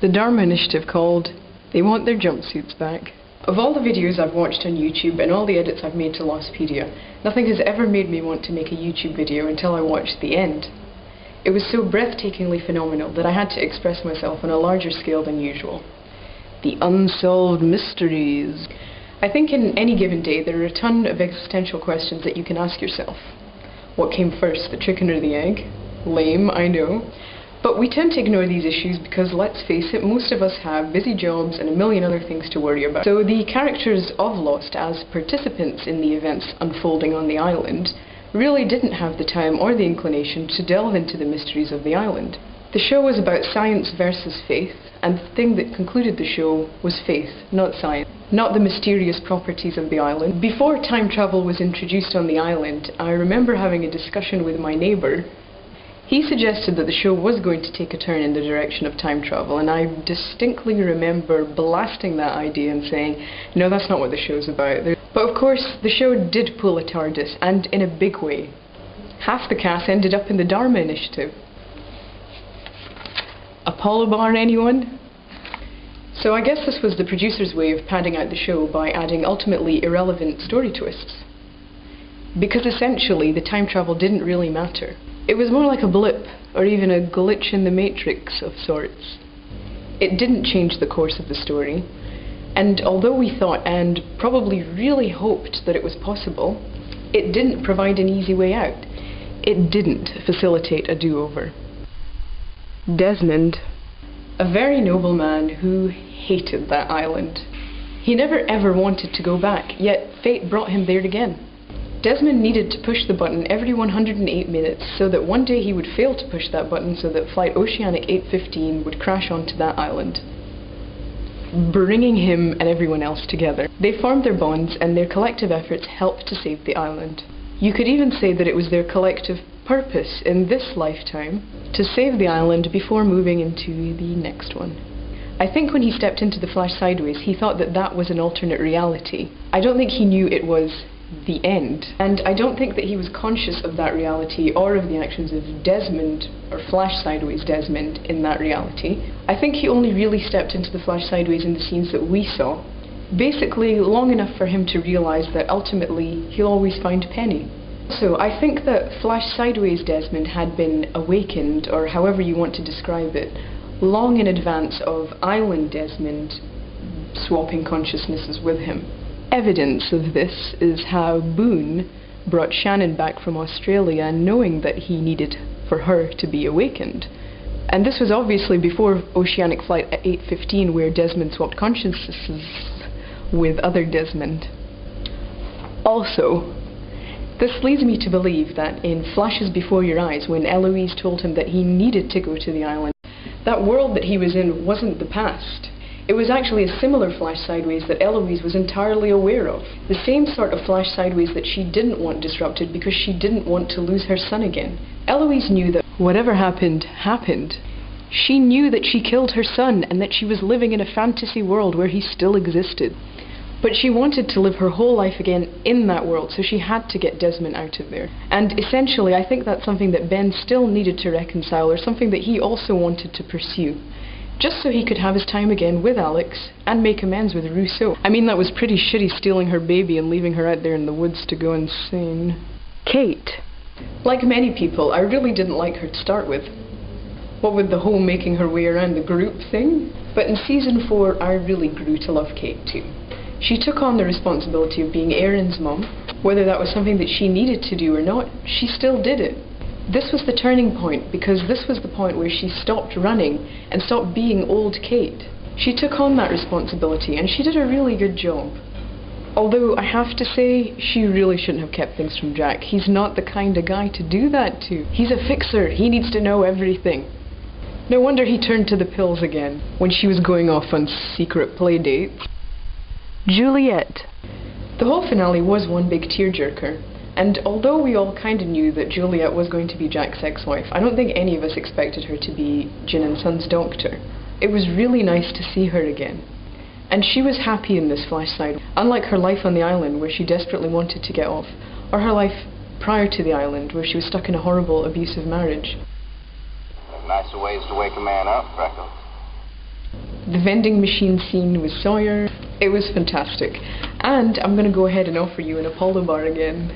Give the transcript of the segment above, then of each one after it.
The Dharma initiative called They Want Their Jumpsuits Back. Of all the videos I've watched on YouTube and all the edits I've made to Lostpedia, nothing has ever made me want to make a YouTube video until I watched the end. It was so breathtakingly phenomenal that I had to express myself on a larger scale than usual. The unsolved mysteries. I think in any given day there are a ton of existential questions that you can ask yourself. What came first, the chicken or the egg? Lame, I know. But we tend to ignore these issues because, let's face it, most of us have busy jobs and a million other things to worry about. So the characters of Lost, as participants in the events unfolding on the island, really didn't have the time or the inclination to delve into the mysteries of the island. The show was about science versus faith, and the thing that concluded the show was faith, not science, not the mysterious properties of the island. Before time travel was introduced on the island, I remember having a discussion with my neighbour. He suggested that the show was going to take a turn in the direction of time travel, and I distinctly remember blasting that idea and saying, no, that's not what the show's about. But of course, the show did pull a TARDIS, and in a big way. Half the cast ended up in the Dharma initiative. Apollo bar, anyone? So I guess this was the producer's way of padding out the show by adding ultimately irrelevant story twists. Because essentially, the time travel didn't really matter. It was more like a blip, or even a glitch in the matrix of sorts. It didn't change the course of the story, and although we thought and probably really hoped that it was possible, it didn't provide an easy way out. It didn't facilitate a do-over. Desmond, a very noble man who hated that island. He never ever wanted to go back, yet fate brought him there again. Desmond needed to push the button every 108 minutes so that one day he would fail to push that button so that flight Oceanic 815 would crash onto that island, bringing him and everyone else together. They formed their bonds and their collective efforts helped to save the island. You could even say that it was their collective purpose in this lifetime to save the island before moving into the next one. I think when he stepped into the Flash Sideways, he thought that that was an alternate reality. I don't think he knew it was the end, and I don't think that he was conscious of that reality or of the actions of Desmond, or Flash Sideways Desmond, in that reality. I think he only really stepped into the Flash Sideways in the scenes that we saw, basically long enough for him to realise that ultimately he'll always find Penny. So I think that Flash Sideways Desmond had been awakened, or however you want to describe it, long in advance of Island Desmond swapping consciousnesses with him. Evidence of this is how Boone brought Shannon back from Australia knowing that he needed for her to be awakened. And this was obviously before Oceanic Flight 815, where Desmond swapped consciousnesses with other Desmond. Also, this leads me to believe that in Flashes Before Your Eyes, when Eloise told him that he needed to go to the island, that world that he was in wasn't the past. It was actually a similar Flash Sideways that Eloise was entirely aware of. The same sort of Flash Sideways that she didn't want disrupted because she didn't want to lose her son again. Eloise knew that whatever happened, happened. She knew that she killed her son and that she was living in a fantasy world where he still existed. But she wanted to live her whole life again in that world, so she had to get Desmond out of there. And essentially, I think that's something that Ben still needed to reconcile, or something that he also wanted to pursue, just so he could have his time again with Alex and make amends with Rousseau. I mean, that was pretty shitty, stealing her baby and leaving her out there in the woods to go insane. Kate. Like many people, I really didn't like her to start with. What with the whole making her way around the group thing. But in season 4, I really grew to love Kate too. She took on the responsibility of being Aaron's mum. Whether that was something that she needed to do or not, she still did it. This was the turning point, because this was the point where she stopped running and stopped being old Kate. She took on that responsibility and she did a really good job. Although I have to say, she really shouldn't have kept things from Jack. He's not the kind of guy to do that to. He's a fixer. He needs to know everything. No wonder he turned to the pills again when she was going off on secret play dates. Juliet. The whole finale was one big tearjerker. And although we all kind of knew that Juliet was going to be Jack's ex-wife, I don't think any of us expected her to be Jin and Sun's doctor. It was really nice to see her again. And she was happy in this Flash side, unlike her life on the island where she desperately wanted to get off, or her life prior to the island where she was stuck in a horrible, abusive marriage. Nicer ways to wake a man up, Freckles. The vending machine scene with Sawyer, it was fantastic. And I'm going to go ahead and offer you an Apollo bar again.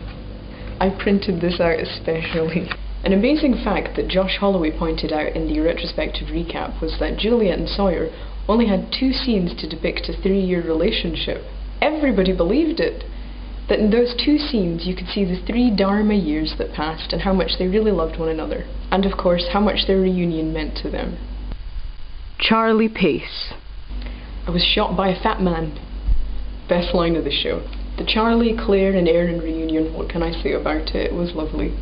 I printed this out especially. An amazing fact that Josh Holloway pointed out in the retrospective recap was that Juliet and Sawyer only had 2 scenes to depict a 3-year relationship. Everybody believed it. That in those 2 scenes you could see the 3 Dharma years that passed and how much they really loved one another. And of course how much their reunion meant to them. Charlie Pace. I was shot by a fat man. Best line of the show. The Charlie, Claire and Aaron reunion, what can I say about it? It was lovely.